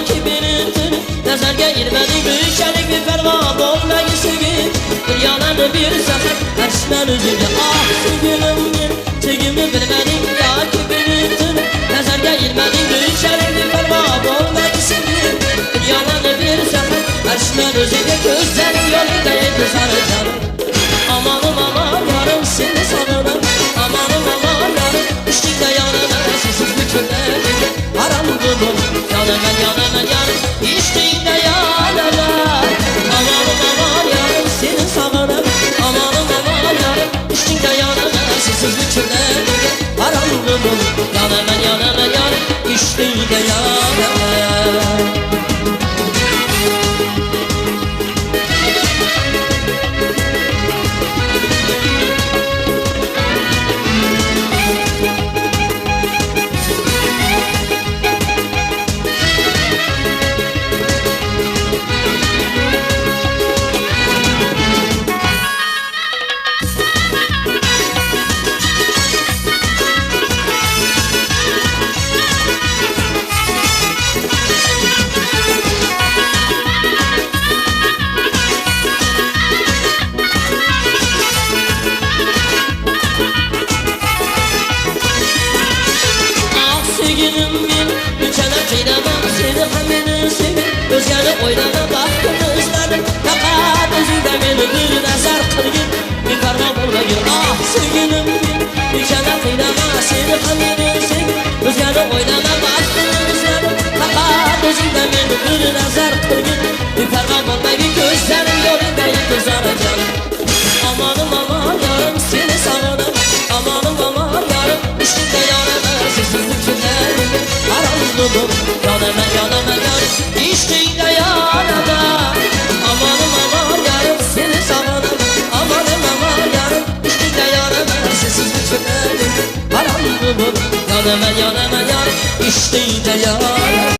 kibritin nazarga ilmadi büyüşelik bir ferma bo'lmagi sevgim dunyolarni bir zahar arshman o'ziga ah sevgilim men sevgimni bilmading yo kibritin nazarga ilmadi büyüşelik bir ferma bo'lmagi sevgim dunyolarni bir zahar arshman o'ziga ko'zlaring yo'lida edi sarajon amanım aman yarım seni sanırım amanım aman yarım üstünde yanına sessiz bütünlerine haram bulur yanına yanına yarım üstünde yanına amanım aman yarım seni sanırım amanım aman yarım üstünde yanına sessiz bütünlerine haram bulur yanına yanına yarım üstünde yanına sevgilim men bunchalar qiynamam seni ham meni sevib o'zgani o'ylama baxtini izladim faqat o'zingda meni bir nazar qilgin beparvo bo'lmagin ah sevgilim men bunchalar qiynamam seni ham meni sevib o'zgani o'ylama baxtini izladim faqat o'zingda meni bir nazar qilgin beparvo bo'lmagin ko'zlaring yo'lingda intizorjon amonim amon yorim seni sog'inib amonim amon yorim ishingda yoraman sensizlik tunlarga harom yonama yonama yorim ishingda yoraman amonim amon yorim seni sog'inib amonim amon yorim ishingda yoraman sensizlik tunlarga harom yonama yonama yorim ishingda yoraman